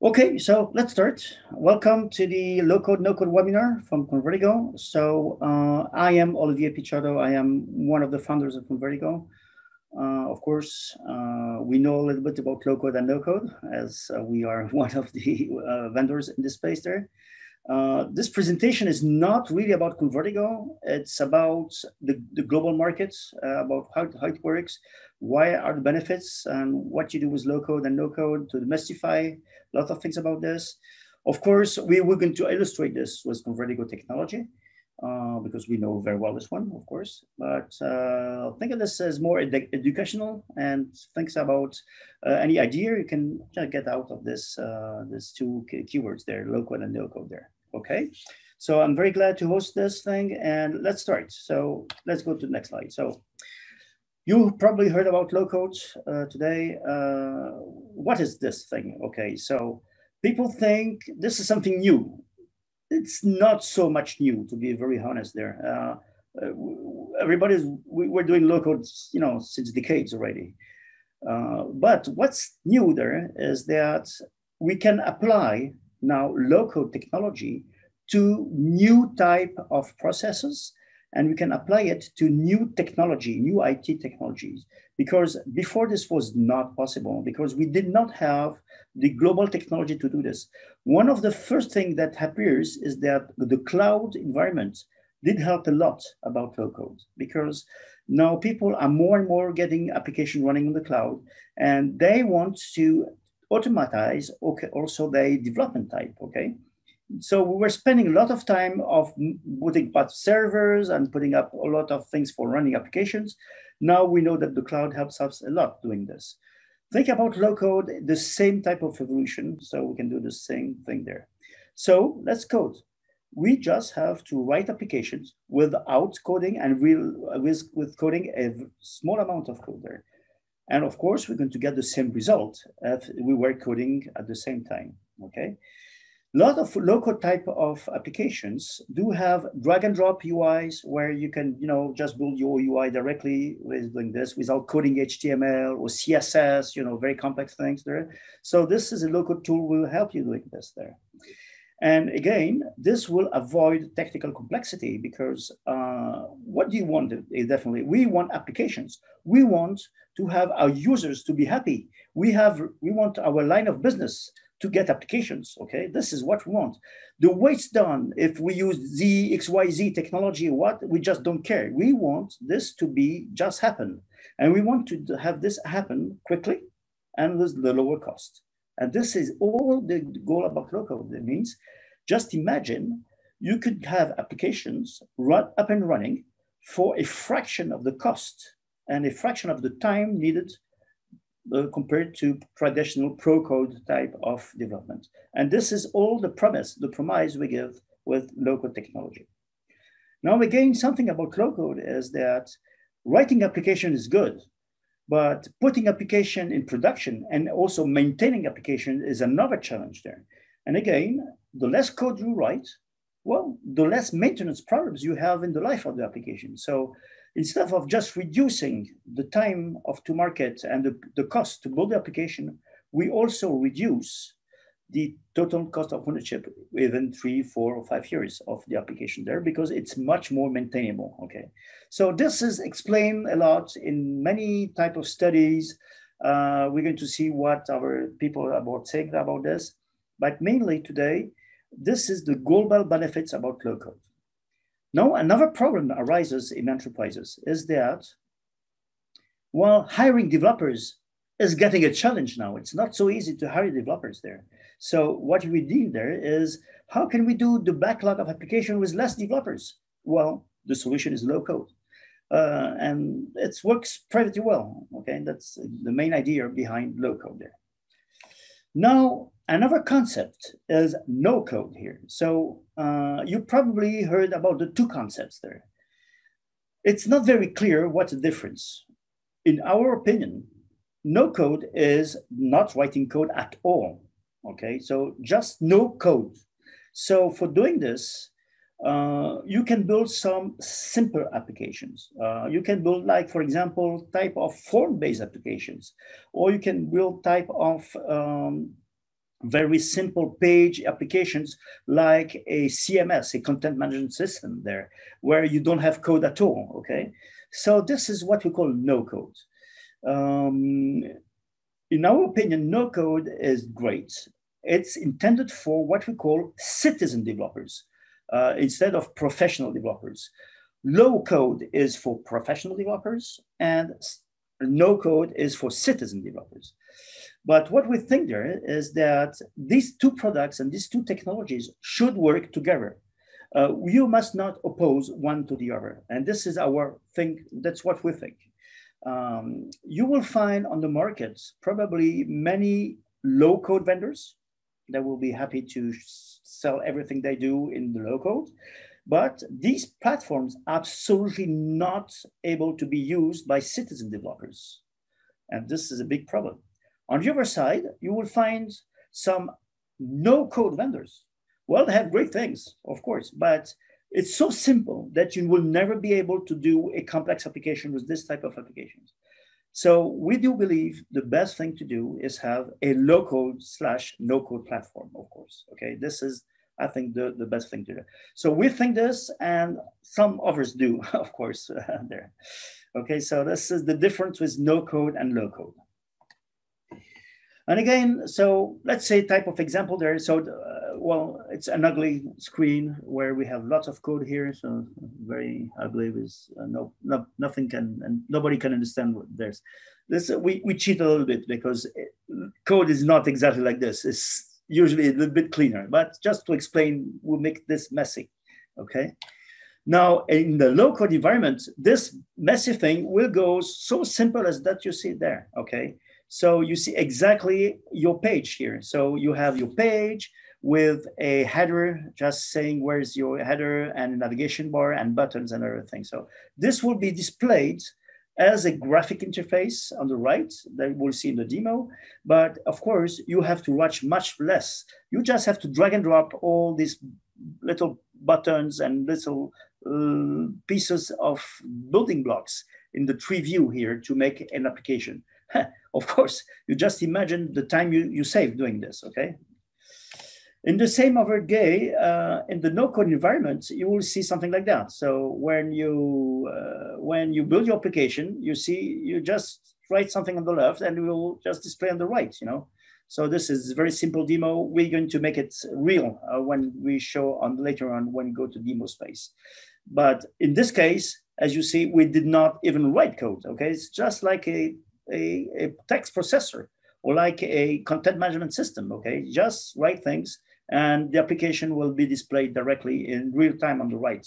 Okay, so let's start. Welcome to the Low Code, No Code webinar from Convertigo. So I am Olivier Picciotto. I am one of the founders of Convertigo. Of course, we know a little bit about low code and no code as we are one of the vendors in this space there. This presentation is not really about Convertigo. It's about the global markets, about how it works, why are the benefits, and what you do with low code and no code to demystify a lot of things about this. Of course, we're going to illustrate this with Convertigo technology because we know very well this one, of course. But think of this as more educational and thinks about any idea you can get out of this, these two keywords there, low code and no code there. Okay, so I'm very glad to host this thing and let's start. So let's go to the next slide. So you probably heard about low code today. What is this thing? Okay, so people think this is something new. It's not so much new, to be very honest there. We're doing low code, since decades already. But what's new there is that we can apply now low code technology to new type of processes, and we can apply it to new technology, new IT technologies, because before this was not possible, because we did not have the global technology to do this. One of the first things that appears is that the cloud environment did help a lot about low code, because now people are more and more getting application running on the cloud, and they want to automatize also their development type, okay? So we were spending a lot of time of putting up servers and putting up a lot of things for running applications. Now we know that the cloud helps us a lot doing this. Think about low code, the same type of evolution. So we can do the same thing there. So let's code. We just have to write applications without coding and with coding a small amount of code there. And of course, we're going to get the same result if we were coding at the same time, okay? A lot of low-code type of applications do have drag and drop UIs where you can, just build your UI directly with doing this without coding HTML or CSS, very complex things there. So this is a low-code tool will help you doing this there. And again, this will avoid technical complexity because what do you want? Definitely, we want applications. We want to have our users to be happy. We want our line of business to get applications, okay? This is what we want. The way it's done, if we use XYZ technology, we just don't care. We want this to be just happen. And we want to have this happen quickly and with the lower cost. And this is all the goal about low code. That means just imagine you could have applications up and running for a fraction of the cost and a fraction of the time needed compared to traditional pro code type of development. And this is all the promise we give with low code technology. Now, again, something about low code is that writing application is good, but putting application in production and also maintaining application is another challenge there. And again, the less code you write, well, the less maintenance problems you have in the life of the application. So instead of just reducing the time to market and the cost to build the application, we also reduce the total cost of ownership within 3, 4, or 5 years of the application there because it's much more maintainable, okay? So this is explained a lot in many type of studies. We're going to see what our people are saying about this, but mainly today, this is the global benefits about low code. Now, another problem that arises in enterprises is that, well, hiring developers is getting a challenge now. It's not so easy to hire developers there. So what we need there is, how can we do the backlog of application with less developers? Well, the solution is low code. And it works pretty well, okay? That's the main idea behind low code there. Now, another concept is no code here. So you probably heard about the two concepts there. It's not very clear what's the difference. In our opinion, no code is not writing code at all, okay? So just no code. So for doing this, you can build some simple applications. You can build, like, for example, type of form-based applications, or you can build type of very simple page applications like a CMS, a content management system there, where you don't have code at all, okay? So this is what we call no code. In our opinion, no code is great. It's intended for what we call citizen developers instead of professional developers. Low code is for professional developers and no code is for citizen developers. But what we think there is that these two products and these two technologies should work together. You must not oppose one to the other. And this is our thing, that's what we think. You will find on the market probably many low code vendors that will be happy to sell everything they do in the low code. But these platforms are absolutely not able to be used by citizen developers. And this is a big problem. On the other side, you will find some no-code vendors. Well, they have great things, of course, but it's so simple that you will never be able to do a complex application with this type of applications. So we do believe the best thing to do is have a low-code / no-code platform, of course. Okay, this is, I think, the best thing to do. So we think this, and some others do, of course, there. Okay, so this is the difference with no-code and low-code. And again, so let's say type of example there. So, well, it's an ugly screen where we have lots of code here. So very ugly with nothing can, and nobody can understand what there's. This, we cheat a little bit because code is not exactly like this. It's usually a little bit cleaner, but just to explain, we'll make this messy, okay? Now, in the low-code environment, this messy thing will go so simple as that you see there, okay? So you see exactly your page here. So you have your page with a header, just saying where's your header and a navigation bar and buttons and everything. So this will be displayed as a graphic interface on the right that we'll see in the demo. But of course, you have to watch much less. You just have to drag and drop all these little buttons and little pieces of building blocks in the tree view here to make an application. Of course, you just imagine the time you save doing this, okay? In the same other way, in the no-code environment, you will see something like that. So when you build your application, you see, you just write something on the left and it will just display on the right, you know? So this is a very simple demo. We're going to make it real when we show on later on when we go to demo space. But in this case, as you see, we did not even write code, okay? It's just like a text processor or like a content management system, okay? Just write things and the application will be displayed directly in real time on the right.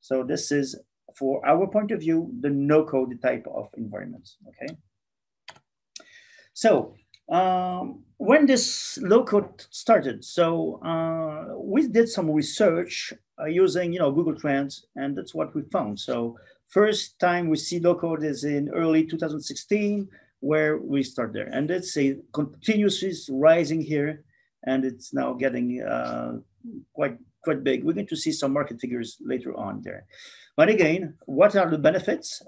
So this is, for our point of view, the no-code type of environments, okay? So when this low-code started, so we did some research using, Google Trends, and that's what we found. So first time we see low-code is in early 2016, where we start there. And it's a continuously rising here, and it's now getting quite big. We're going to see some market figures later on there. But again, what are the benefits?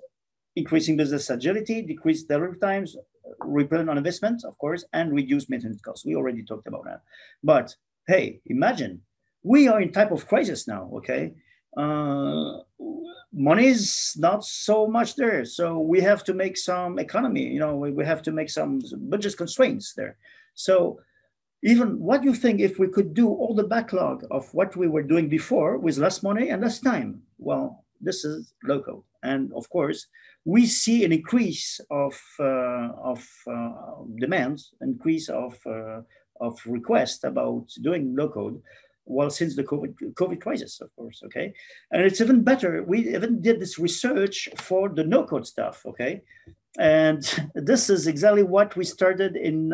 Increasing business agility, decreased delivery times, return on investment, of course, and reduce maintenance costs. We already talked about that. But hey, imagine, we are in type of crisis now, okay? Money is not so much there. So we have to make some economy, we have to make some budget constraints there. So even what do you think if we could do all the backlog of what we were doing before with less money and less time? Well, this is low-code. And of course, we see an increase of demands, increase of requests about doing low-code. Well, since the COVID crisis, of course, okay? And it's even better, we even did this research for the no-code stuff, okay? And this is exactly what we started in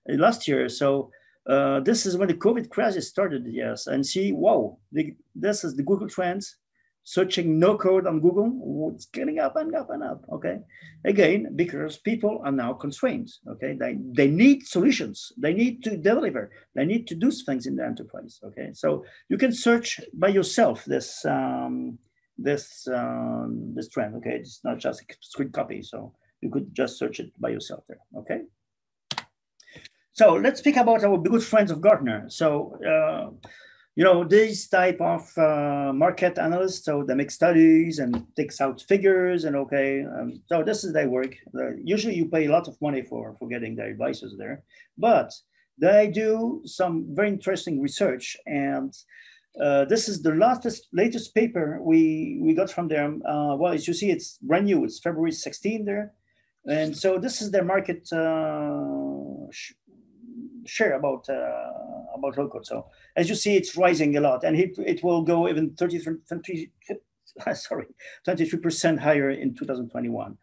last year. So this is when the COVID crisis started, yes. And see, wow, this is the Google Trends, searching no-code on Google, it's getting up and up and up, okay? Again, because people are now constrained, okay? They need solutions, they need to deliver, they need to do things in the enterprise, okay? So you can search by yourself this trend, okay? It's not just a screen copy, so you could just search it by yourself there, okay? So let's speak about our good friends of Gartner. So, these type of market analysts, so they make studies and takes out figures and okay. So this is their work. Usually you pay a lot of money for getting their advices there, but they do some very interesting research. And this is the latest paper we got from them. Well, as you see, it's brand new. It's February 16 there. And so this is their market share about low code. So as you see, it's rising a lot, and it will go even 23% higher in 2021.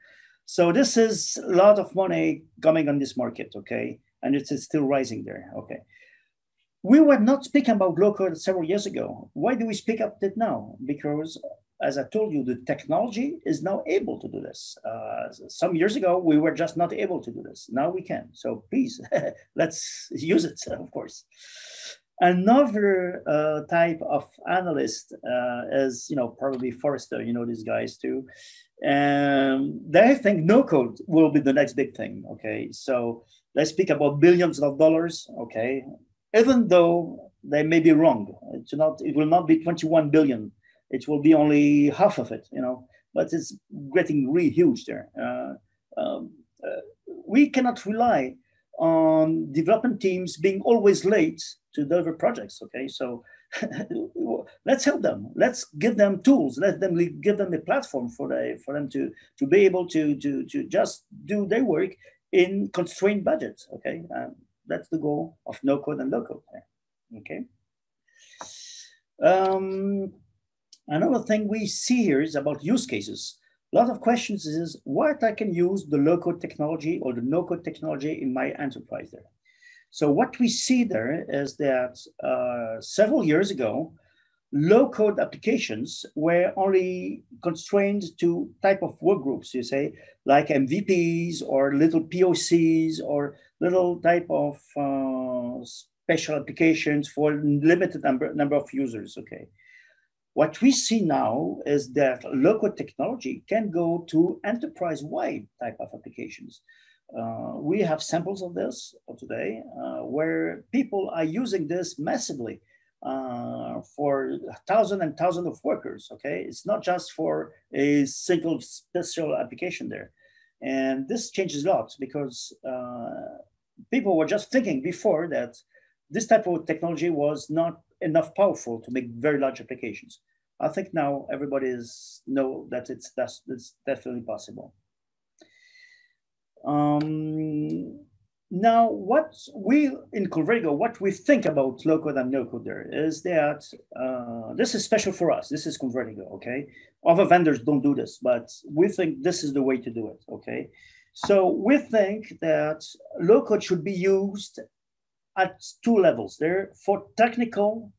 So this is a lot of money coming on this market, okay, and it's still rising there, okay. We were not speaking about low code several years ago. Why do we speak up it now? Because as I told you, the technology is now able to do this. Some years ago, we were just not able to do this. Now we can. So please, let's use it, of course. Another type of analyst is, probably Forrester, these guys too. And they think no code will be the next big thing, okay? So let's speak about billions of dollars, okay? Even though they may be wrong. It will not be 21 billion. It will be only half of it, but it's getting really huge there. We cannot rely on development teams being always late to deliver projects, okay? So let's help them. Let's give them tools. Let them give them a platform for them to be able to just do their work in constrained budgets, okay? That's the goal of no code and low code, okay? Another thing we see here is about use cases. A lot of questions is what I can use the low code technology or the no code technology in my enterprise there. So what we see there is that several years ago, low code applications were only constrained to type of work groups, you say, like MVPs or little POCs or little type of special applications for limited number of users, okay. What we see now is that low-code technology can go to enterprise-wide type of applications. We have samples of this today where people are using this massively for thousands and thousands of workers, okay? It's not just for a single special application there. And this changes a lot because people were just thinking before that this type of technology was not enough powerful to make very large applications. I think now everybody know that it's definitely possible. Now, what we in Convertigo, what we think about low code and no code there is that this is special for us. This is Convertigo, okay? Other vendors don't do this, but we think this is the way to do it, okay? So we think that low code should be used at two levels there for technical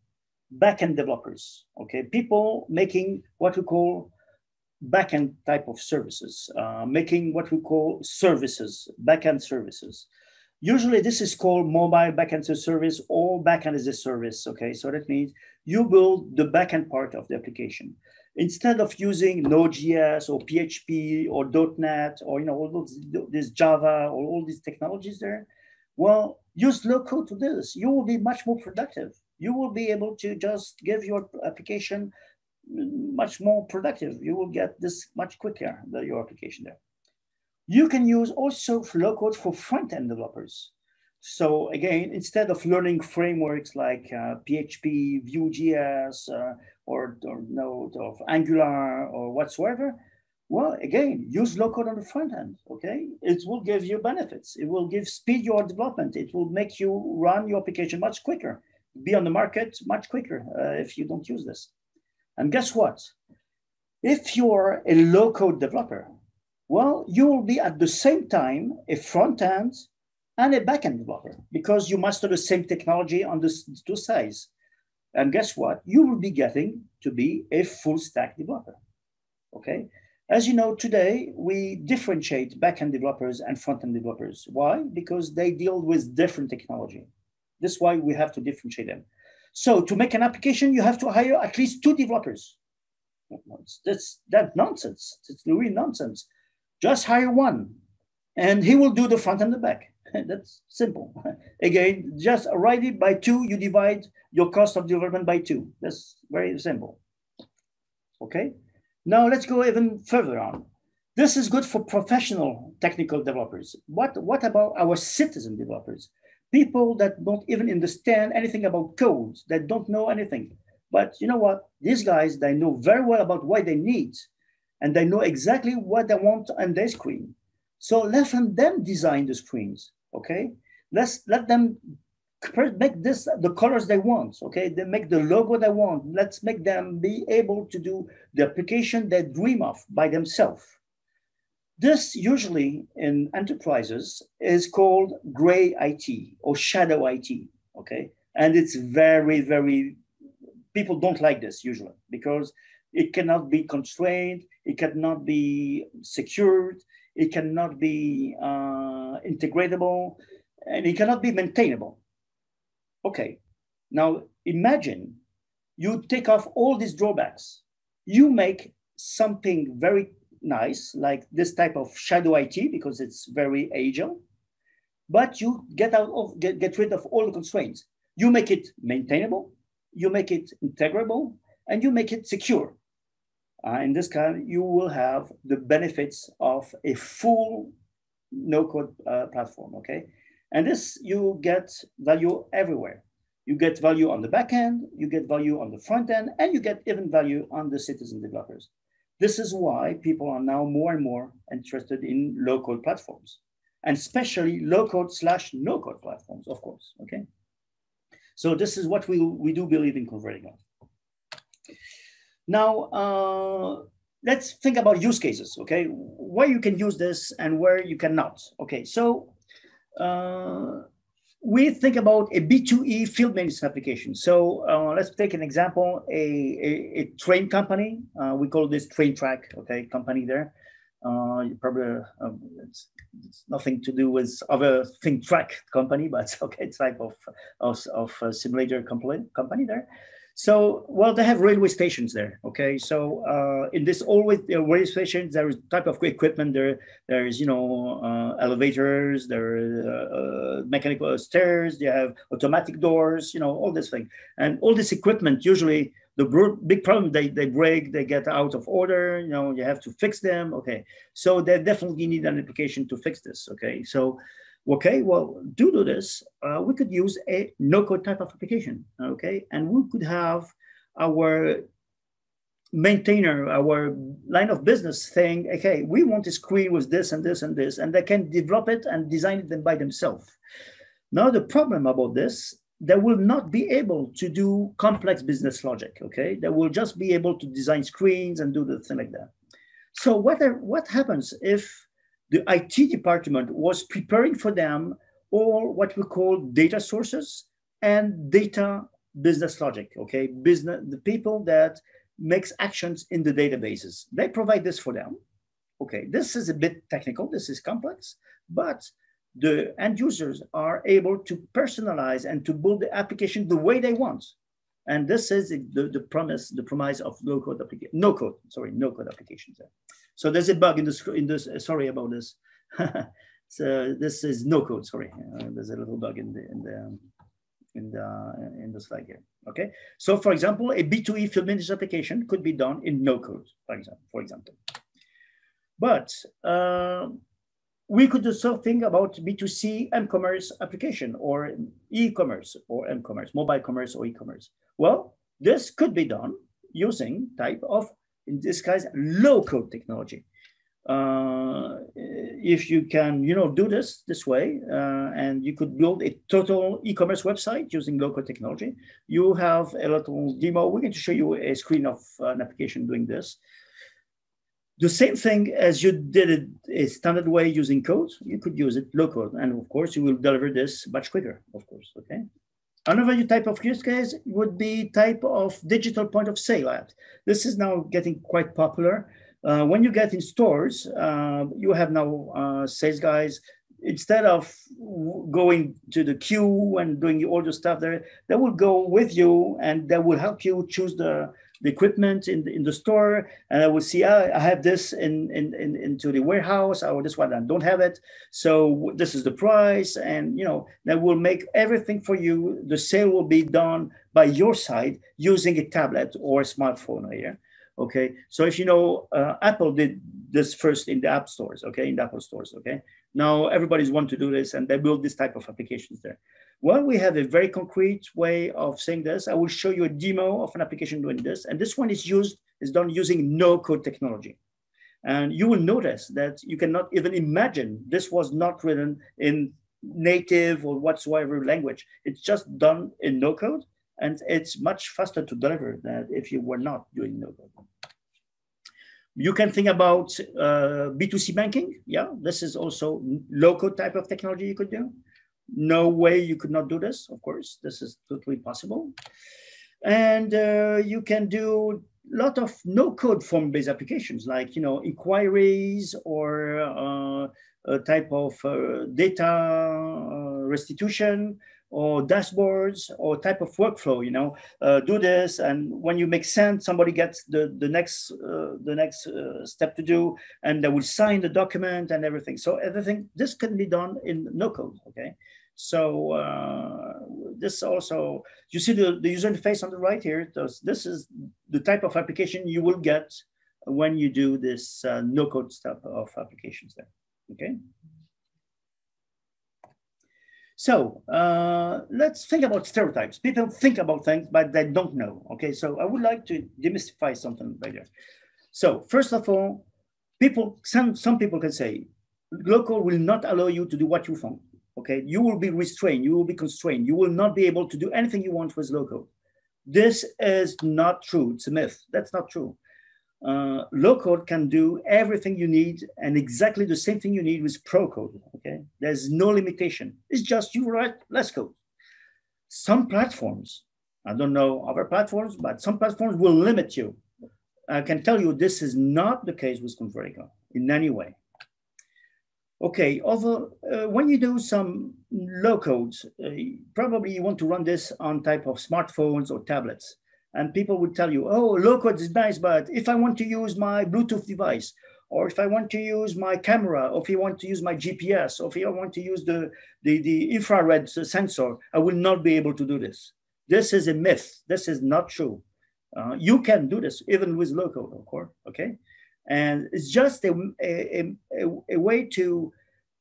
backend developers, okay? People making what we call backend type of services, making what we call services, backend services. Usually this is called mobile backend as a service or backend as a service, okay? So that means you build the backend part of the application. Instead of using Node.js or PHP or .NET or all this Java or all these technologies there, well, use low code to do this. You will be much more productive. You will be able to just give your application much more productive. You will get this much quicker, your application there. You can use also low code for front-end developers. So again, instead of learning frameworks like PHP, Vue.js, or Node, or Angular, or whatsoever, well, again, use low code on the front end, okay? It will give you benefits. It will speed your development. It will make you run your application much quicker, be on the market much quicker if you don't use this. And guess what? If you're a low code developer, well, you will be at the same time a front end and a backend developer because you master the same technology on the two sides. And guess what? You will be getting to be a full stack developer, okay? As you know, today, we differentiate backend developers and front-end developers. Why? Because they deal with different technology. That's why we have to differentiate them. So to make an application, you have to hire at least 2 developers. That's nonsense. It's really nonsense. Just hire one, and he will do the front and the back. That's simple. Again, just write it by 2, you divide your cost of development by 2. That's very simple. Okay, now let's go even further on. This is good for professional technical developers. What about our citizen developers? People that don't even understand anything about codes, that don't know anything. But you know what? These guys, they know very well about what they need, and they know exactly what they want on their screen. So let them design the screens, okay? Let's let them make this the colors they want, okay? They make the logo they want. Let's make them be able to do the application they dream of by themselves. This usually in enterprises is called gray IT or shadow IT, okay? And it's very, very, people don't like this usually because it cannot be constrained, it cannot be secured, it cannot be integratable, and it cannot be maintainable. Okay, now imagine you take off all these drawbacks. You make something very nice, like this type of shadow IT, because it's very agile, but you get rid of all the constraints. You make it maintainable, you make it integrable, and you make it secure. In this kind, you will have the benefits of a full no-code platform, okay? And this, you get value everywhere. You get value on the back end, you get value on the front end, and you get even value on the citizen developers. This is why people are now more and more interested in low-code platforms, and especially low-code / no-code platforms, of course, okay? So this is what we do believe in Convertigo. Now, let's think about use cases, okay? Where you can use this and where you cannot. Okay, so we think about a B2E field maintenance application. So let's take an example, a train company. We call this train track, okay, company there. You probably, it's nothing to do with other think track company, but okay, type of simulator company there. So, well, they have railway stations there, okay? So in this always railway stations, there is type of equipment there. There is, you know, elevators, there are mechanical stairs, they have automatic doors, you know, all this thing. And all this equipment, usually the big problem, they break, they get out of order, you know, you have to fix them, okay? So they definitely need an application to fix this, okay? So, okay, well, due to this, we could use a no-code type of application, okay? And we could have our maintainer, our line of business saying, okay, we want a screen with this and this and this, and they can develop it and design it by themselves. Now, the problem about this, they will not be able to do complex business logic, okay? They will just be able to design screens and do the thing like that. So what happens if the IT department was preparing for them all what we call data sources and data business logic, okay? The people that makes actions in the databases. They provide this for them. Okay, this is a bit technical, this is complex, but the end users are able to personalize and to build the application the way they want. And this is the promise of no-code applications. So there's a bug in this. Sorry about this. So this is no code. Sorry, there's a little bug in the slide here. Okay. So for example, a B2E field maintenance application could be done in no code, for example. But we could also think about B2C eCommerce application or eCommerce or eCommerce, mobile commerce or eCommerce. Well, this could be done using type of, in this case, low-code technology. If you can, do this way, and you could build a total e-commerce website using low-code technology. You have a little demo. We're going to show you a screen of an application doing this. The same thing as you did it a standard way using code, you could use it low-code, and of course, you will deliver this much quicker, of course, okay? Another type of use case would be type of digital point of sale app. This is now getting quite popular. When you get in stores, you have now sales guys. Instead of going to the queue and doing all the stuff there, they will go with you and they will help you choose the the equipment in the store, and I will see, I have this into the warehouse, or this one I don't have it. So this is the price, and that will make everything for you. The sale will be done by your side using a tablet or a smartphone here. Okay, so if Apple did this first in the app stores, okay, in the Apple stores, okay. Now everybody's want to do this, and they build this type of applications there. Well, we have a very concrete way of saying this. I will show you a demo of an application doing this, and this one is done using no-code technology. And you will notice that you cannot even imagine this was not written in native or whatsoever language. It's just done in no-code, and it's much faster to deliver than if you were not doing no-code. You can think about B2C banking. Yeah, this is also low-code type of technology you could do. No way you could not do this, of course. This is totally possible. And you can do a lot of no-code form-based applications, like inquiries or a type of data restitution, or dashboards, or type of workflow. Do this, and when you make sense, somebody gets the next step to do, and they will sign the document and everything. So everything this can be done in no code. Okay, so this also, you see the user interface on the right here. This is the type of application you will get when you do this no code stuff of applications there. Okay. So let's think about stereotypes. People think about things, but they don't know. Okay, so I would like to demystify something right there. So first of all, some people can say, local will not allow you to do what you want. Okay, you will be restrained, you will be constrained, you will not be able to do anything you want with local. This is not true. It's a myth. That's not true. Low code can do everything you need, and exactly the same thing you need with pro code. Okay, there's no limitation. It's just you write less code. Some platforms, I don't know other platforms, but some platforms will limit you. I can tell you this is not the case with Convertigo in any way. Okay, although when you do some low codes, probably you want to run this on type of smartphones or tablets. And people would tell you, oh, low code is nice, but if I want to use my Bluetooth device, or if I want to use my camera, or if I want to use my GPS, or if I want to use the infrared sensor, I will not be able to do this. This is a myth. This is not true. You can do this even with low code, of course, okay? And it's just a way to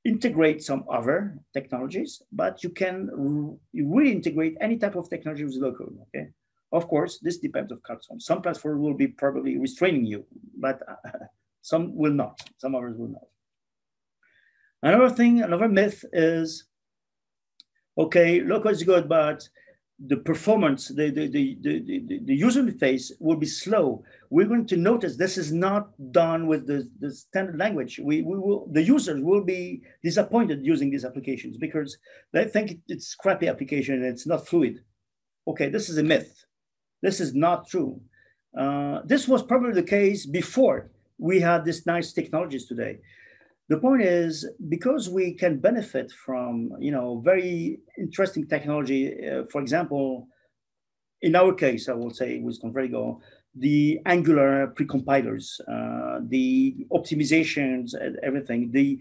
integrate some other technologies, but you can really integrate any type of technology with low code, okay? Of course, this depends on platforms. Some platforms will be probably restraining you, but some will not. Some others will not. Another myth is, okay, low code is good, but the performance, the user interface will be slow. We're going to notice this is not done with the standard language. The users will be disappointed using these applications because they think it's crappy application and it's not fluid. Okay, this is a myth. This is not true. This was probably the case before we had these nice technologies today. The point is, because we can benefit from very interesting technology, for example, in our case, I will say with Convertigo, the Angular precompilers, the optimizations and everything, the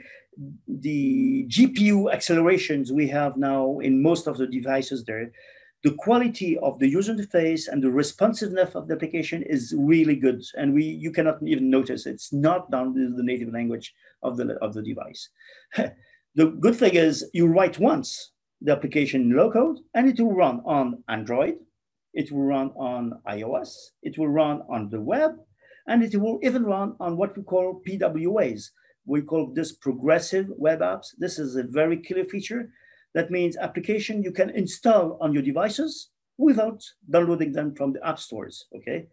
GPU accelerations we have now in most of the devices there, the quality of the user interface and the responsiveness of the application is really good. And you cannot even notice it's not done with the native language of the device. The good thing is you write once the application in low code and it will run on Android, it will run on iOS, it will run on the web, and it will even run on what we call PWAs. We call this progressive web apps. This is a very killer feature. That means application you can install on your devices without downloading them from the app stores, okay?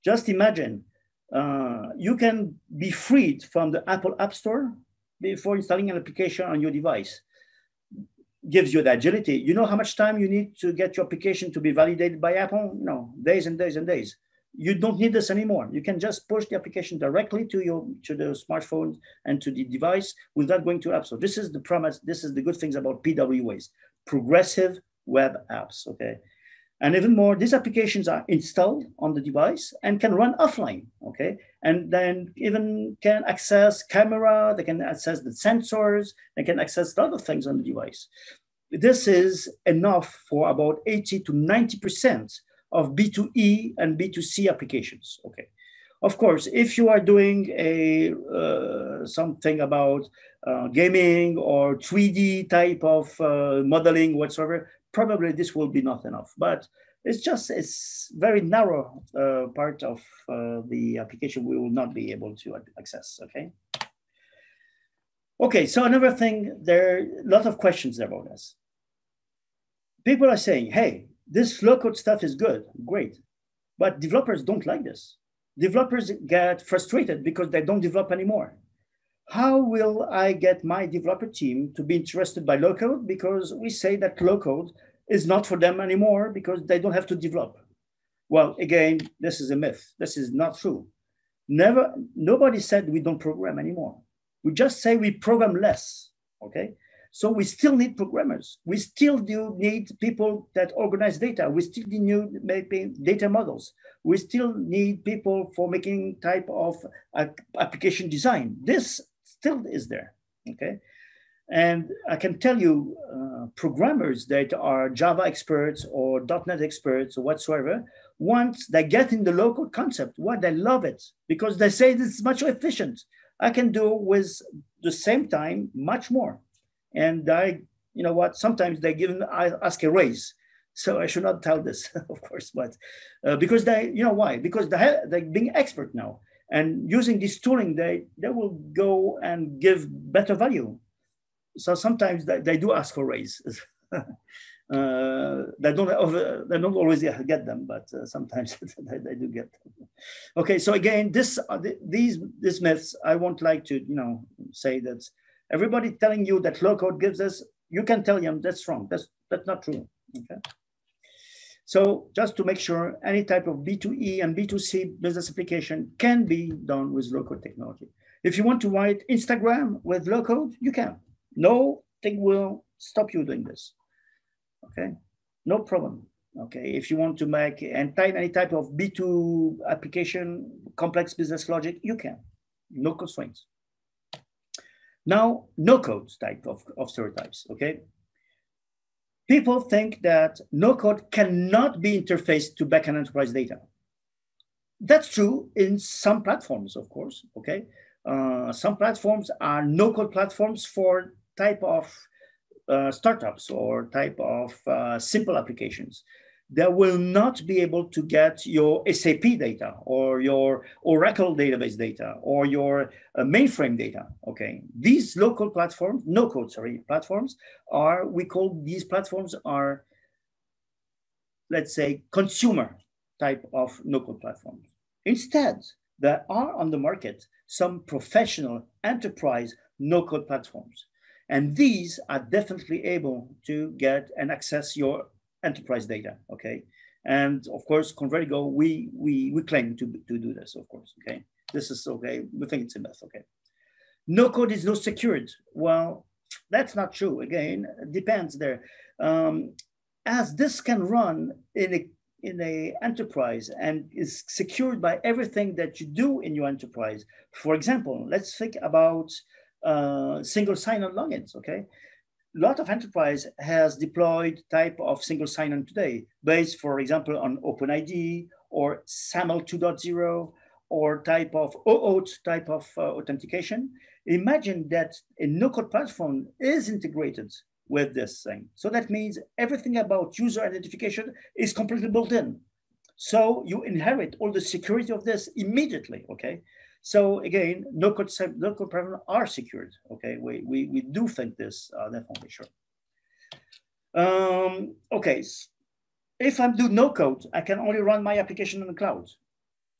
Just imagine, you can be freed from the Apple App Store before installing an application on your device. Gives you the agility. You know how much time you need to get your application to be validated by Apple? No, days and days and days. You don't need this anymore. You can just push the application directly to the smartphone and to the device without going to App Store. This is the promise. This is the good things about PWAs, progressive web apps. Okay, And even more, these applications are installed on the device and can run offline, okay? And then even can access camera, they can access the sensors, they can access a lot of things on the device. This is enough for about 80 to 90% of B2E and B2C applications, okay? Of course, if you are doing something about gaming or 3D type of modeling whatsoever, probably this will be not enough. But it's very narrow part of the application we will not be able to access, okay? Okay, so another thing, there are a lot of questions about this. People are saying, hey, this low-code stuff is good, great, but developers don't like this. Developers get frustrated because they don't develop anymore. How will I get my developer team to be interested by low-code? Because we say that low-code is not for them anymore because they don't have to develop. Well, again, this is a myth. This is not true. Nobody said we don't program anymore. We just say we program less, okay? So we still need programmers. We still do need people that organize data. We still need making data models. We still need people for making type of application design. This still is there, okay? And I can tell you, programmers that are Java experts or .NET experts or whatsoever, once they get in the low-code concept, they love it because they say this is much more efficient. I can do with the same time much more. And you know what, sometimes I ask a raise. So I should not tell this, of course, but because you know why? Because they're being expert now. And using this tooling, they will go and give better value. So sometimes they do ask for raise. They don't always get them, but sometimes they do get them. Okay, so again, these myths, I won't like to say that everybody telling you that low code gives us, you can tell them that's wrong. That's not true. Okay. So just to make sure, any type of B2E and B2C business application can be done with low code technology. If you want to write Instagram with low code, you can. Nothing will stop you doing this. Okay, no problem. Okay, if you want to make any type of B2 application, complex business logic, you can. No constraints. Now, no code type of stereotypes, okay? People think that no code cannot be interfaced to backend enterprise data. That's true in some platforms, of course, okay? Some platforms are no code platforms for type of startups or type of simple applications. They will not be able to get your SAP data or your Oracle database data or your mainframe data, okay? These local platforms, no-code, platforms we call these platforms are, let's say, consumer type of no-code platforms. Instead, there are on the market some professional enterprise no-code platforms. And these are definitely able to get and access your enterprise data, okay? And of course, Convertigo, we claim to do this, of course, okay? This is okay, we think it's a myth, okay? No code is no secured. Well, that's not true. Again, it depends there. As this can run in a enterprise and is secured by everything that you do in your enterprise. For example, let's think about single sign-on logins, okay? A lot of enterprise has deployed type of single sign-on today, based, for example, on OpenID or SAML 2.0 or type of OAuth type of authentication. Imagine that a no-code platform is integrated with this thing. So that means everything about user identification is completely built in. So you inherit all the security of this immediately, okay? So again, no-code platforms are secured, okay? We do think this, definitely, sure. Okay, if I do no-code, I can only run my application in the cloud.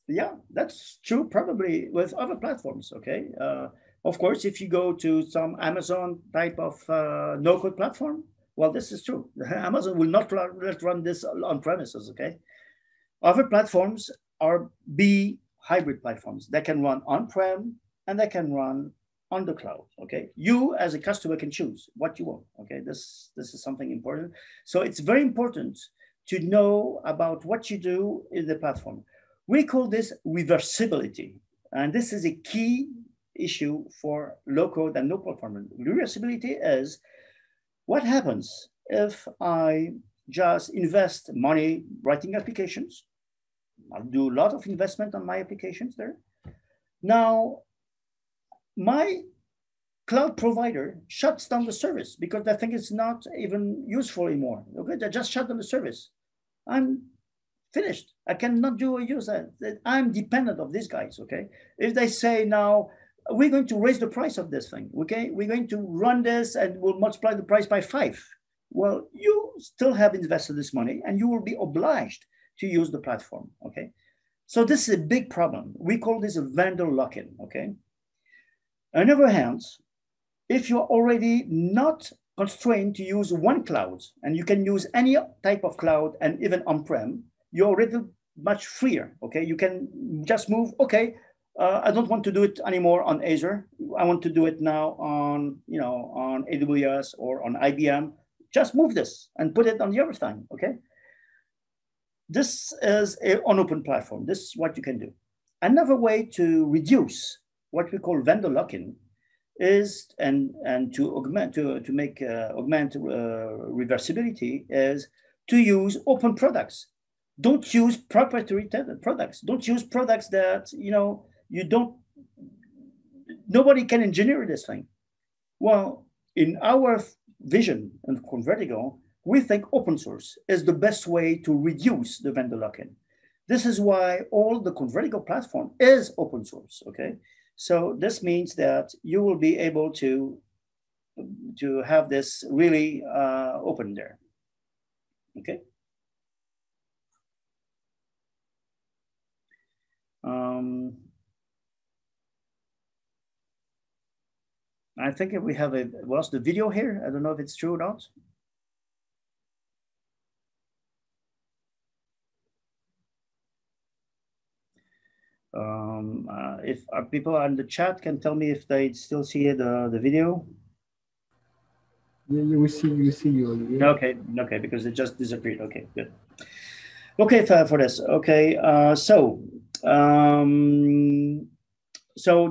Yeah, that's true, probably with other platforms, okay? Of course, if you go to some Amazon type of no-code platform, well, this is true. Amazon will not run this on premises, okay? Other platforms are hybrid platforms. They can run on-prem and they can run on the cloud, okay? You as a customer can choose what you want, okay? This is something important. So it's very important to know about what you do in the platform. We call this reversibility. And this is a key issue for low-code and no-platform. Reversibility is what happens if I just invest money writing applications. I'll do a lot of investment on my applications there. Now, my cloud provider shuts down the service because they think it's not even useful anymore. Okay, they just shut down the service. I'm finished. I cannot do a use that. I'm dependent of these guys. Okay, if they say now we're going to raise the price of this thing, okay, we're going to run this and we'll multiply the price by 5. Well, you still have invested this money and you will be obliged to use the platform. Okay, so this is a big problem. We call this a vendor lock-in. Okay. On the other hand, if you're already not constrained to use one cloud and you can use any type of cloud and even on-prem, you're already much freer. Okay, you can just move. Okay, I don't want to do it anymore on Azure. I want to do it now on, on AWS or on IBM. Just move this and put it on the other thing. Okay, this is an open platform. This is what you can do. Another way to reduce what we call vendor lock-in is, and to augment reversibility, is to use open products. Don't use proprietary products. Don't use products that nobody can engineer this thing. Well, in our vision and Convertigo, we think open source is the best way to reduce the vendor lock-in. This is why all the Convertigo platform is open source. Okay. So this means that you will be able to have this really open there. Okay. I think we have lost the video here. I don't know if it's true or not. If people in the chat can tell me if they still see the video. Yeah, we see you. Olivier. Okay, because it just disappeared. Okay, good. Okay, for this. Okay, so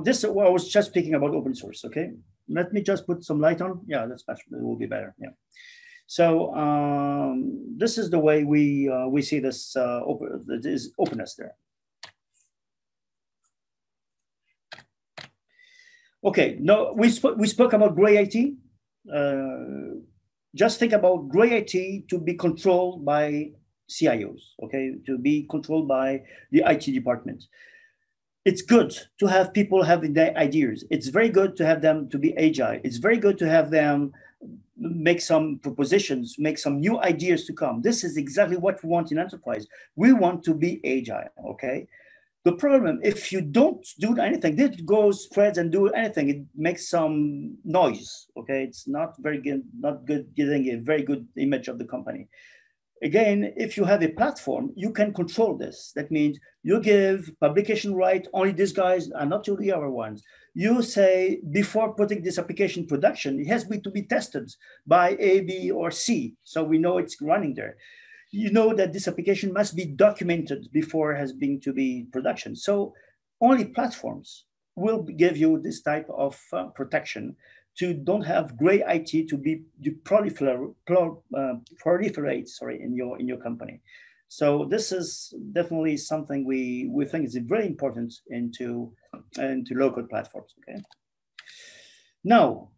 this, well, I was just speaking about open source. Okay, let me just put some light on. Yeah, that's much. It will be better. Yeah. So this is the way we see this openness there. Okay, no, we spoke about gray IT. Just think about gray IT to be controlled by CIOs, okay, to be controlled by the IT department. It's good to have people having their ideas. It's very good to have them to be agile. It's very good to have them make some propositions, make some new ideas to come. This is exactly what we want in enterprise. We want to be agile, okay? The problem, if you don't do anything, it goes, spreads and do anything, it makes some noise, okay? It's not very good, not good, getting a very good image of the company. Again, if you have a platform, you can control this. That means you give publication right, only these guys are not the other ones. You say, before putting this application in production, it has to be tested by A, B, or C, so we know it's running there. You know that this application must be documented before it has been to be production. So only platforms will give you this type of protection to don't have gray IT to be proliferate, sorry, in your company. So this is definitely something we think is very important into local platforms. Okay. Now,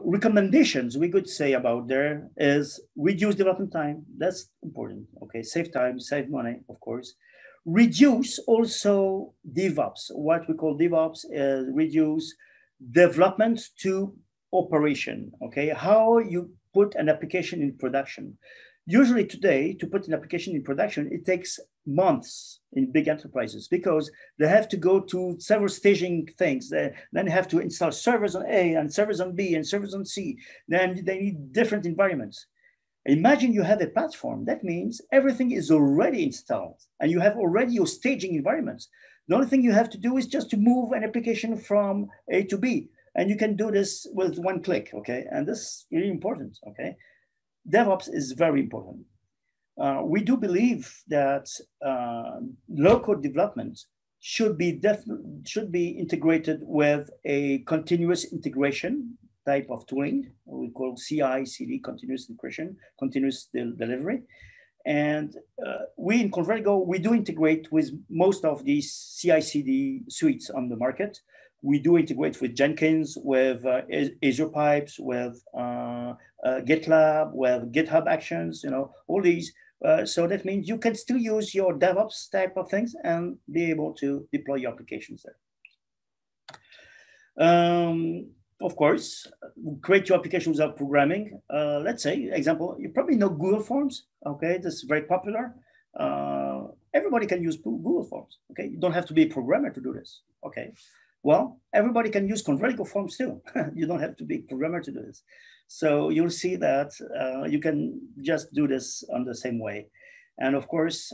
recommendations we could say about there is reduce development time. That's important. Okay, save time, save money, of course. Reduce also DevOps. What we call DevOps is reduce development to operation. Okay, how you put an application in production. Usually today, to put an application in production, it takes months in big enterprises because they have to go to several staging things. Then they have to install servers on A and servers on B and servers on C. Then they need different environments. Imagine you have a platform. That means everything is already installed and you have already your staging environments. The only thing you have to do is just to move an application from A to B. And you can do this with one click, okay? And this is really important, okay? DevOps is very important. we do believe that low-code development should be integrated with a continuous integration type of tooling, we call CI/CD, continuous integration, continuous delivery. And we in Convertigo, we do integrate with most of these CI/CD suites on the market. We do integrate with Jenkins, with Azure Pipes, with GitLab, with GitHub Actions, all these. So that means you can still use your DevOps type of things and be able to deploy your applications there. Of course, create your application without programming. Let's say, example, you probably know Google Forms. Okay, this is very popular. Everybody can use Google Forms. Okay, you don't have to be a programmer to do this. Okay, well, everybody can use Convertigo Forms too. You don't have to be a programmer to do this. So you'll see that you can just do this on the same way. And of course,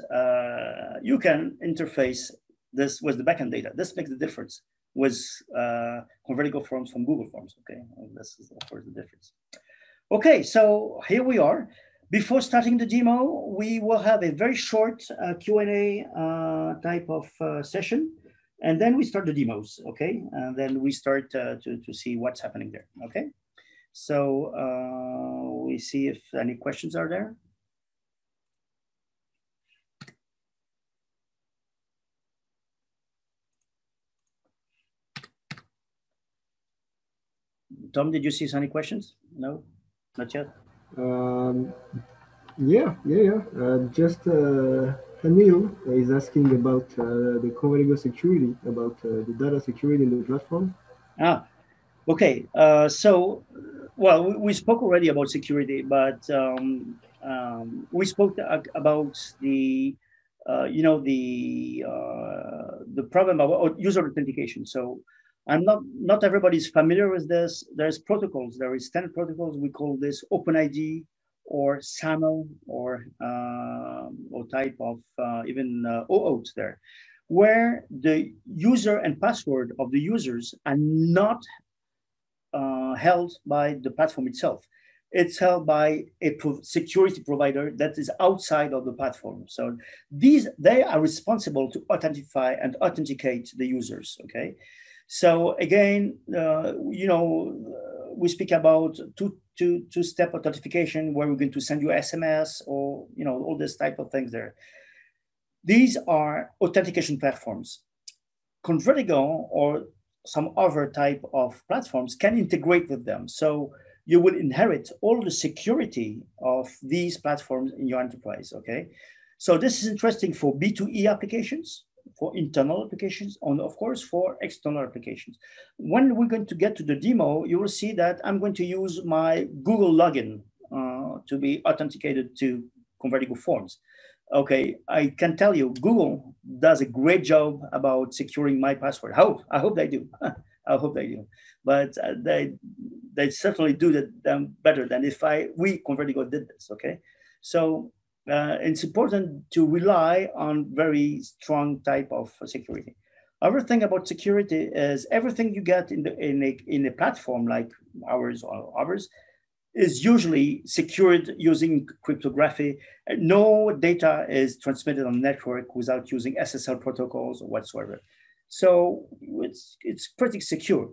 you can interface this with the backend data. This makes the difference with Convertigo Forms from Google Forms, okay? And this is, of course, the difference. Okay, so here we are. Before starting the demo, we will have a very short Q&A type of session, and then we start the demos, okay? And then we start to see what's happening there, okay? So we see if any questions are there. Tom, did you see any questions? No, not yet. Yeah. Just Anil is asking about the Convertigo security, about the data security in the platform. Okay. So, well, we spoke already about security, but we spoke about the, the problem about user authentication. So, not everybody's familiar with this. There's protocols. There is standard protocols. We call this OpenID or SAML or type of even OAuth there, where the user and password of the users are not held by the platform itself. It's held by a security provider that is outside of the platform. So they are responsible to identify and authenticate the users, okay? So again, we speak about two-step authentication where we're going to send you SMS or, all this type of things there. These are authentication platforms. Convertigo or some other type of platforms can integrate with them. So you will inherit all the security of these platforms in your enterprise, okay? So this is interesting for B2E applications, for internal applications, and of course, for external applications. When we're going to get to the demo, you will see that I'm going to use my Google login to be authenticated to Convertigo Forms. Okay, I can tell you, Google does a great job about securing my password. I hope they do. I hope they do. But they certainly do that better than if we Convertigo did this. Okay, so it's important to rely on very strong type of security. Other thing about security is everything you get in a platform like ours or others is usually secured using cryptography. No data is transmitted on network without using SSL protocols or whatsoever. So it's pretty secure.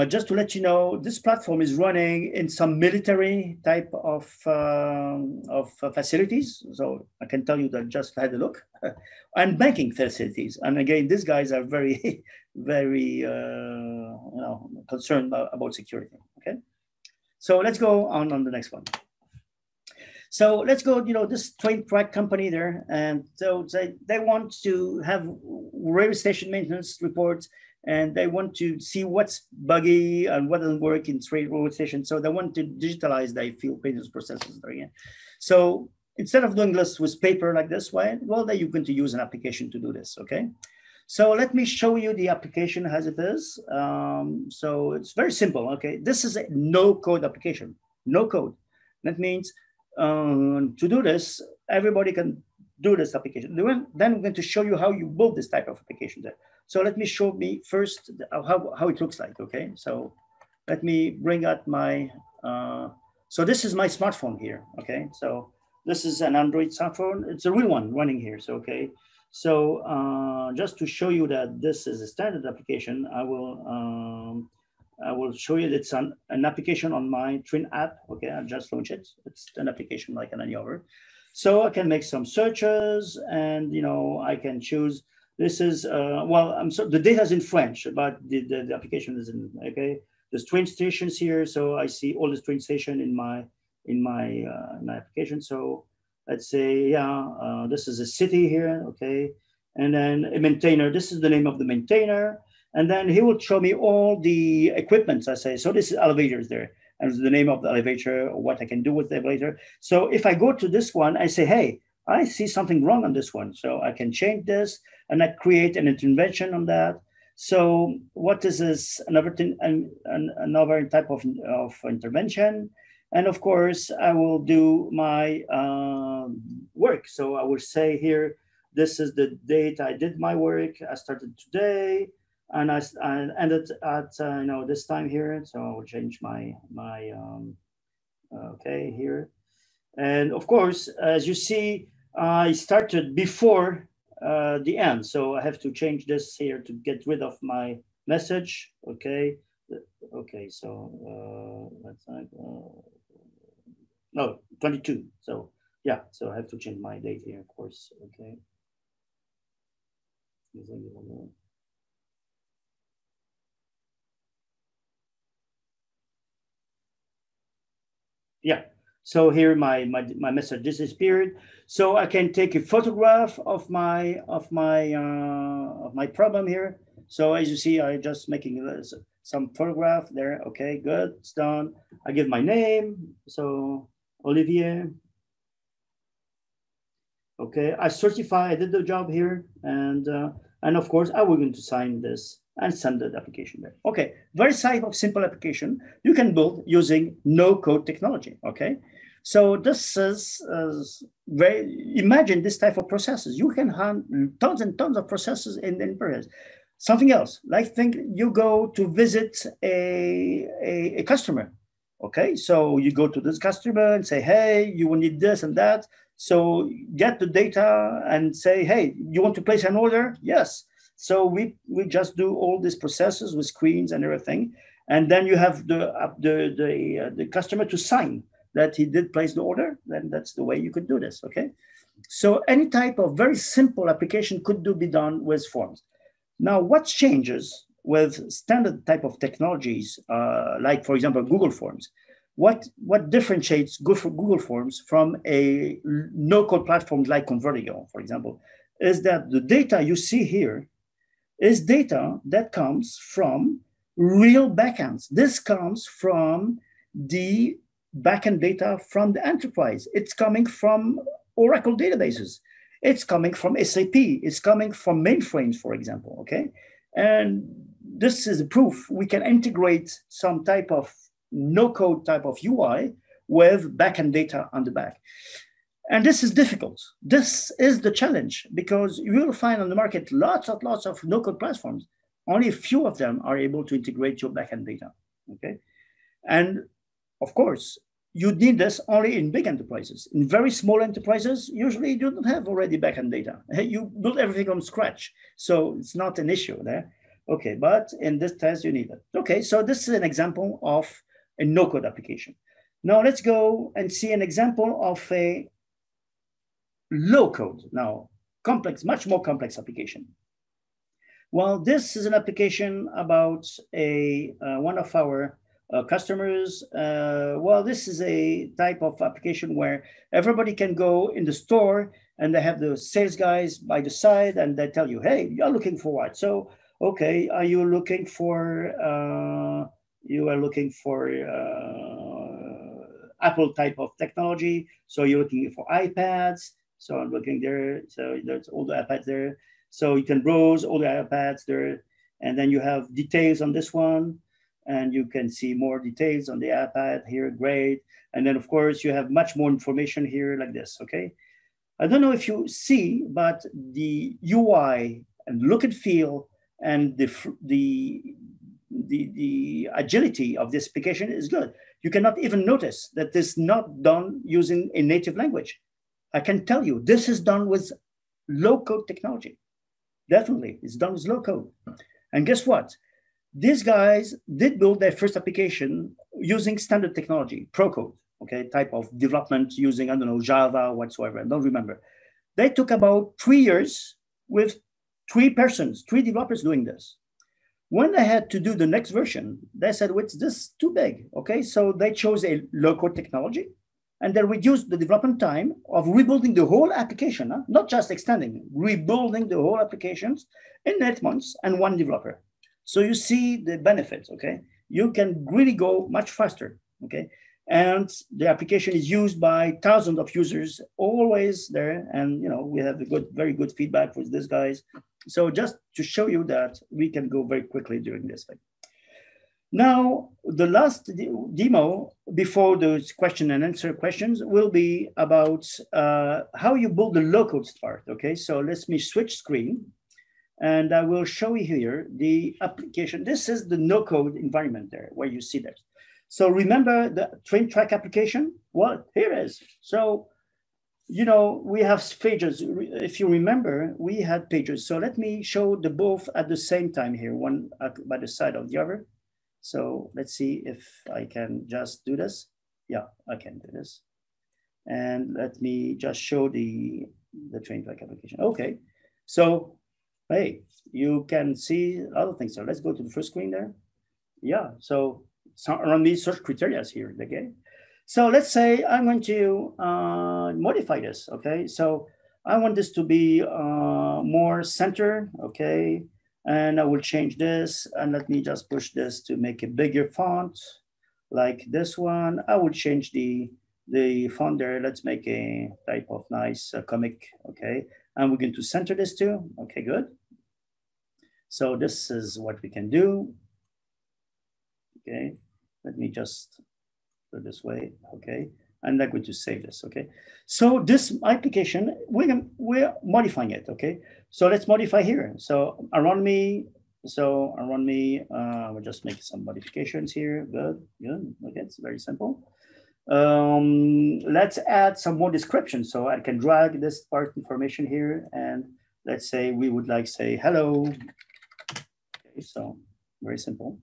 Just to let you know, this platform is running in some military type of facilities. So I can tell you that just had a look, and banking facilities. And again, these guys are very, very concerned about security. Okay. So let's go on the next one. So let's go, this train track company there. And so they want to have railway station maintenance reports, and they want to see what's buggy and what doesn't work in railway stations. So they want to digitalize their field maintenance processes there again. So instead of doing this with paper like this way, well, then you're going to use an application to do this, okay? So let me show you the application as it is. So it's very simple, okay? This is a no-code application, no code. That means to do this, everybody can do this application. Then I'm going to show you how you build this type of application there. So let me show me first how it looks like, okay? So let me bring out my, so this is my smartphone here, okay? So This is an Android smartphone. It's a real one running here. So, okay. So just to show you that this is a standard application, I will show you it's an application on my Twin app. Okay, I'll just launch it. It's an application like any other. So I can make some searches, and I can choose. This is the data is in French, but the application is in okay. There's train stations here, so I see all the train station in my application. So let's say this is a city here, okay, and then a maintainer. This is the name of the maintainer. And then he will show me all the equipments, I say. So this is elevators there. And the name of the elevator, or what I can do with the elevator. So if I go to this one, I say, hey, I see something wrong on this one. So I can change this, and I create an intervention on that. So what is this? Another type of intervention. And of course, I will do my work. So I will say here, this is the date I did my work. I started today. And I ended at this time here, so I will change my okay here, and of course, as you see, I started before the end, so I have to change this here to get rid of my message. Okay, so let's no 22. So yeah, so I have to change my date here, of course. Okay. Yeah, so here my message disappeared. So I can take a photograph of my problem here. So as you see, I just making some photograph there. Okay, good, it's done. I give my name, so Olivier. Okay, I certify I did the job here, and of course I will going to sign this and send the application there. Okay, very simple application you can build using no-code technology. Okay, so this is imagine this type of processes. You can handle tons and tons of processes in Paris. Something else, like think you go to visit a customer. Okay, so you go to this customer and say, hey, you will need this and that. So get the data and say, hey, you want to place an order? Yes. So we just do all these processes with screens and everything, and then you have the customer to sign that he did place the order. Then that's the way you could do this. Okay, so any type of very simple application could be done with forms. Now, what changes with standard type of technologies, like for example Google Forms? What differentiates Google Forms from a no-code platform like Convertigo, for example, is that the data you see here is data that comes from real backends. This comes from the backend data from the enterprise. It's coming from Oracle databases. It's coming from SAP. It's coming from mainframes, for example, okay? And this is a proof we can integrate some type of no-code type of UI with backend data on the back. And this is difficult. This is the challenge, because you will find on the market lots of no-code platforms. Only a few of them are able to integrate your backend data, okay? And of course, you need this only in big enterprises. In very small enterprises, usually you don't have already backend data. You build everything from scratch. So it's not an issue there. Okay, but in this test, you need it. Okay, so this is an example of a no-code application. Now let's go and see an example of a low code, now complex, much more complex application. Well, this is an application about one of our customers. Well, this is a type of application where everybody can go in the store and they have the sales guys by the side and they tell you, hey, you're looking for what? So, okay, are you looking for, Apple type of technology? So you're looking for iPads. So I'm looking there. So there's all the iPads there. So you can browse all the iPads there. And then you have details on this one. And you can see more details on the iPad here, great. And then of course you have much more information here like this, okay? I don't know if you see, but the UI and look and feel and the agility of this application is good. You cannot even notice that this is not done using a native language. I can tell you, this is done with low-code technology. Definitely, it's done with low-code. And guess what? These guys did build their first application using standard technology, pro code, okay, type of development using, I don't know, Java, whatsoever. I don't remember. They took about 3 years with 3 persons, 3 developers doing this. When they had to do the next version, they said, well, it's this too big, okay? So they chose a low-code technology, and they reduced the development time of rebuilding the whole application, not just extending, rebuilding the whole applications in 8 months and 1 developer. So you see the benefits, okay? You can really go much faster, okay? And the application is used by thousands of users, always there. And we have a very good feedback with these guys. So just to show you that we can go very quickly during this thing. Now, the last demo before those question and answer questions will be about how you build the low-code part, okay? So let me switch screen. And I will show you here the application. This is the no-code environment there, where you see that. So remember the train track application? Well, here it is. So, we have pages. If you remember, we had pages. So let me show the both at the same time here, one by the side of the other. So let's see if I can just do this. Yeah, I can do this. And let me just show the train track application. Okay, so hey, you can see other things. So let's go to the first screen there. Yeah, so around these search criteria here, okay? So let's say I'm going to modify this, okay? So I want this to be more center, okay? And I will change this, and let me just push this to make a bigger font, like this one. I will change the font there. Let's make a type of nice comic, okay? And we're going to center this too, okay, good. So this is what we can do. Okay, let me just go this way, okay? And I'm going to save this, okay? So this application, we're modifying it, okay? So let's modify here. So around me, we'll just make some modifications here. Good, okay, it's very simple. Let's add some more description. So I can drag this part information here, and let's say we would like say hello. Okay, so very simple.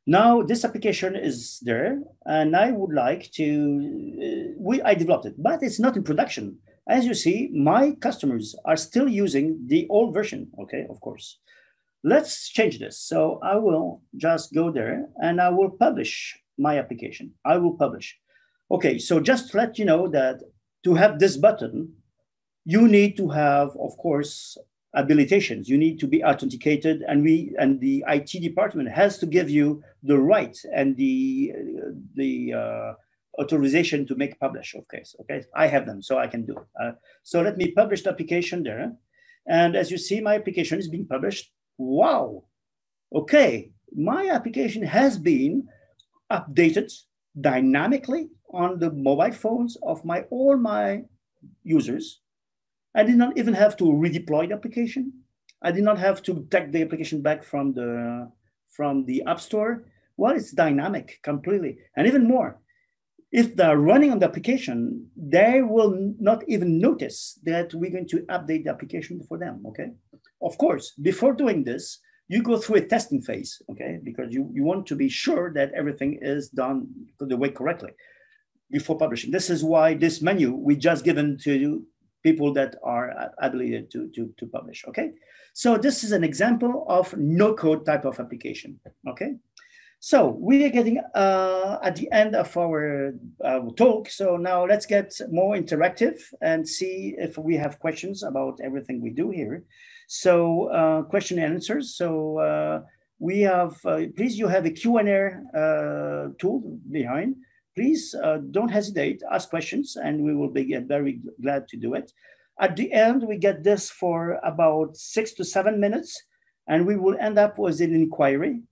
Now this application is there, and I would like to, I developed it, but it's not in production. As you see, my customers are still using the old version, okay, of course. Let's change this. So I will just go there and I will publish my application. I will publish. Okay, so just to let you know that to have this button, you need to have, of course, habilitations. You need to be authenticated, and the IT department has to give you the right and the authorization to make publish. Okay, I have them, so I can do it. So let me publish the application there, and as you see, my application is being published. Wow. Okay, my application has been updated dynamically on the mobile phones of all my users. I did not even have to redeploy the application. I did not have to take the application back from the App Store. Well, it's dynamic completely. And even more, if they're running on the application, they will not even notice that we're going to update the application for them, okay? Of course, before doing this, you go through a testing phase, okay? Because you want to be sure that everything is done the way correctly before publishing. This is why this menu we just given to people that are ability to publish, okay? So this is an example of no-code type of application, okay? So we are getting at the end of our talk. So now let's get more interactive and see if we have questions about everything we do here. So question and answers. So we have, please, you have a Q&A tool behind. Please don't hesitate, ask questions, and we will be very glad to do it. At the end, we get this for about 6 to 7 minutes, and we will end up with an inquiry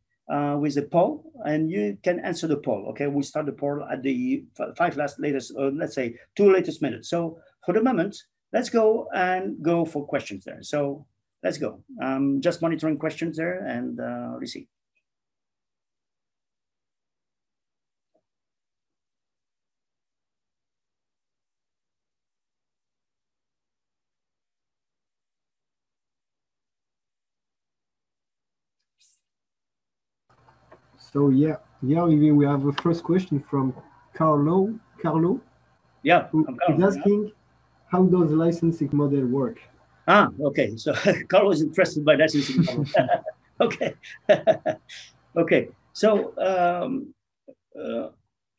with a poll, and you can answer the poll. Okay, we start the poll at the let's say 2 latest minutes. So for the moment, let's go for questions there. So let's go. Just monitoring questions there, and let's see. So yeah, we have a first question from Carlo, Yeah, who I'm is Carl. Yeah. asking, how does licensing model work? Ah, okay. So Carl is interested by licensing model. Okay. Okay. So uh,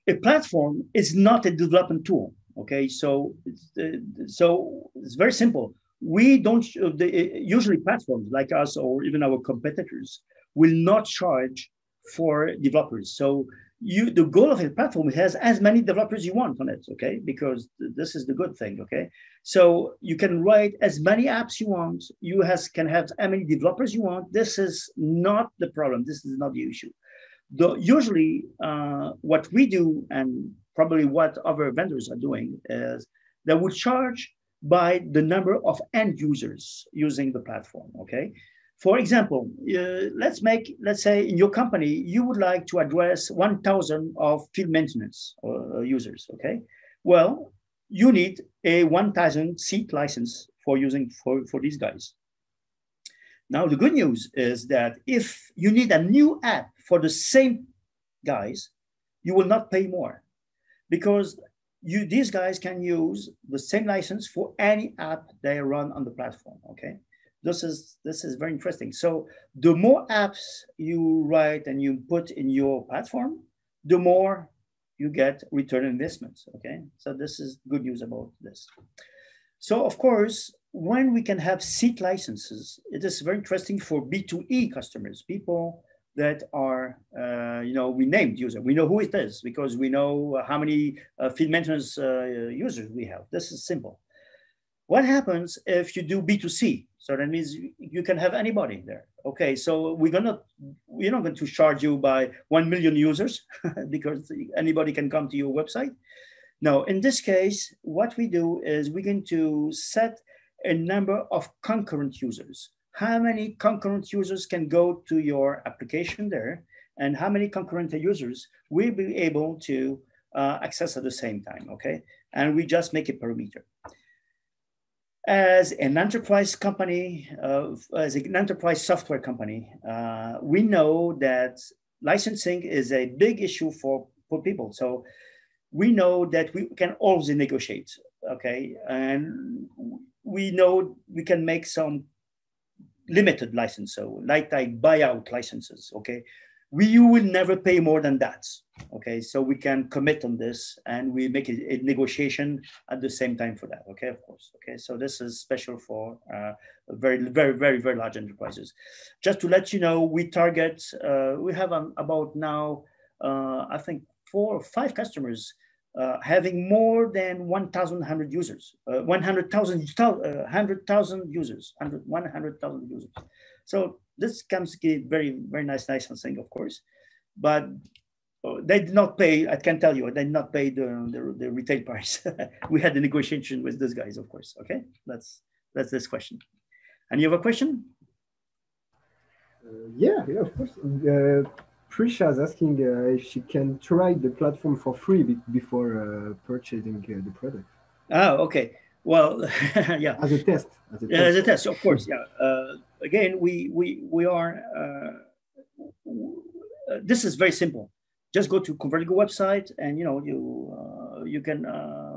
a platform is not a development tool. Okay. So it's very simple. We don't usually platforms like us or even our competitors will not charge for developers. So the goal of a platform has as many developers you want on it. Okay, because this is the good thing. Okay, so you can write as many apps you want. Can have as many developers you want. This is not the problem. This is not the issue. Usually, what we do and probably what other vendors are doing is they would charge by the number of end users using the platform. Okay. For example, let's say in your company you would like to address 1,000 of field maintenance users. Okay. Well, you need a 1,000 seat license for these guys. Now, the good news is that if you need a new app for the same guys, you will not pay more because these guys can use the same license for any app they run on the platform. Okay, this is very interesting. So the more apps you write and you put in your platform, the more you get return on investments. Okay, so this is good news about this. So of course, when we can have seat licenses, it is very interesting for B2E customers, people that are, we named user. We know who it is because we know how many field maintenance users we have. This is simple. What happens if you do B2C? So that means you can have anybody there. Okay, so we're not going to charge you by 1 million users because anybody can come to your website. Now, in this case, what we do is we're going to set a number of concurrent users. How many concurrent users can go to your application there, and how many concurrent users will be able to access at the same time, okay? And we just make a parameter. As an enterprise company, as an enterprise software company, we know that licensing is a big issue for people. So we know that we can always negotiate, okay? And we know we can make some limited license, so like buyout licenses, okay? You will never pay more than that, okay? So we can commit on this and we make a negotiation at the same time for that, okay, of course, okay? So this is special for very, very, very, very large enterprises. Just to let you know, we target, we have about now, I think 4 or 5 customers having more than 1,100 users, 100,000 users, 100,000 users. So this comes to very, very nice licensing, of course, but they did not pay. I can tell you, they did not pay the retail price. We had the negotiation with these guys, of course. Okay, that's this question. And you have a question? Yeah, of course. Prisha is asking if she can try the platform for free before purchasing the product. Oh, okay. Well, yeah. As a test. As a test, of course. Yeah. Again, we are. This is very simple. Just go to Convertigo website, and you can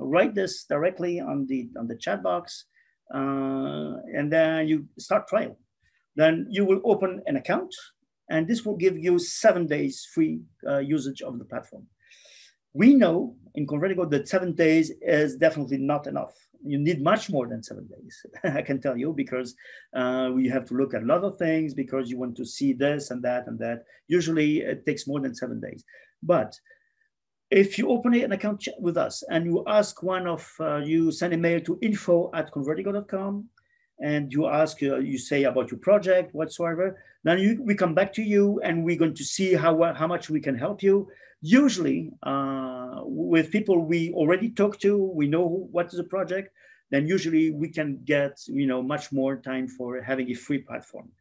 write this directly on the chat box, and then you start trial. Then you will open an account, and this will give you 7 days free usage of the platform. We know in Convertigo that 7 days is definitely not enough. You need much more than 7 days, I can tell you, because we have to look at a lot of things because you want to see this and that and that. Usually it takes more than 7 days. But if you open an account with us and you ask you send a mail to info@convertigo.com, and you say about your project whatsoever, then we come back to you and we're going to see how much we can help you. Usually with people we already talked to, we know what is the project, then usually we can get much more time for having a free platform.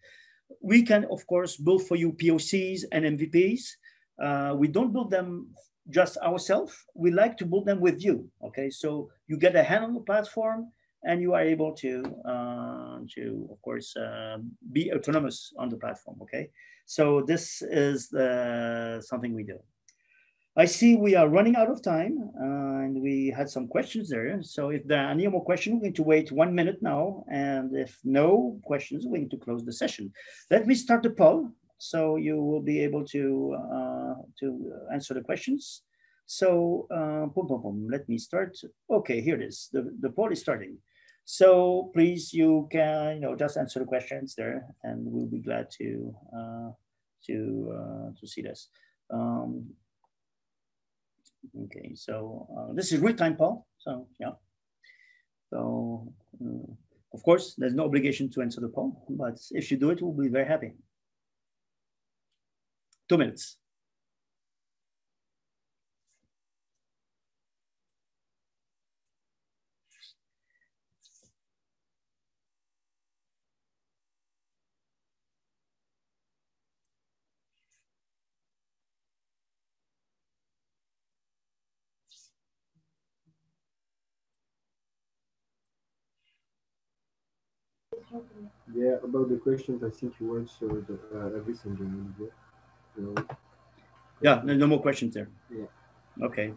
We can, of course, build for you POCs and MVPs. We don't build them just ourselves. We like to build them with you, okay? So you get a hand on the platform, and you are able to of course, be autonomous on the platform. Okay, so this is something we do. I see we are running out of time, and we had some questions there. So if there are any more questions, we're going to wait 1 minute now. And if no questions, we're going to close the session. Let me start the poll, so you will be able to answer the questions. So boom, boom, boom. Let me start. Okay, here it is. The poll is starting. So please, you can just answer the questions there, and we'll be glad to see this. Okay, so this is real-time poll. So yeah. So of course, there's no obligation to answer the poll, but if you do it, we'll be very happy. 2 minutes. Yeah, about the questions, I think you answered everything you needed. Yeah, no more questions there. Yeah. Okay.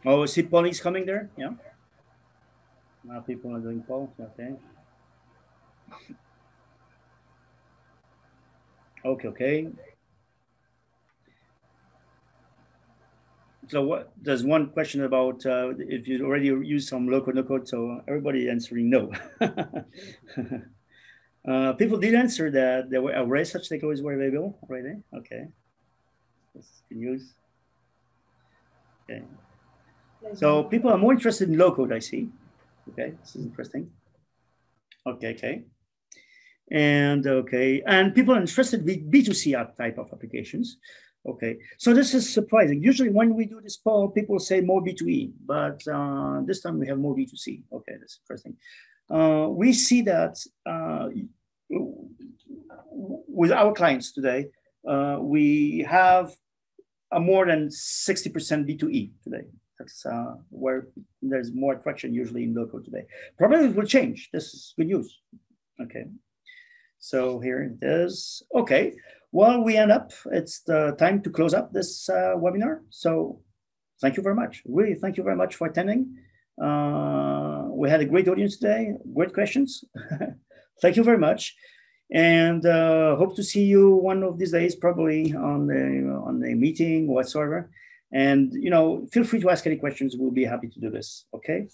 Oh, see, Paul is coming there. Yeah. Now people are doing polls. Okay. Okay. Okay. So what? There's one question about if you already use some local no code. So everybody answering no. People did answer that there were already such takeaways were available already. Okay. That's good news. Okay. So people are more interested in low code, I see. Okay, this is interesting. Okay, okay. And people are interested in B2C type of applications. Okay, so this is surprising. Usually when we do this poll, people say more B2E, but this time we have more B2C. Okay, that's interesting. We see that with our clients today, we have a more than 60% B2E today. That's where there's more traction usually in local today. Probably it will change. This is good news. Okay. So here it is. Okay. Well, we end up. It's the time to close up this webinar. So thank you very much. Really, thank you very much for attending. We had a great audience today. Great questions. Thank you very much. And hope to see you one of these days, probably on the meeting whatsoever. And feel free to ask any questions. We'll be happy to do this. Okay.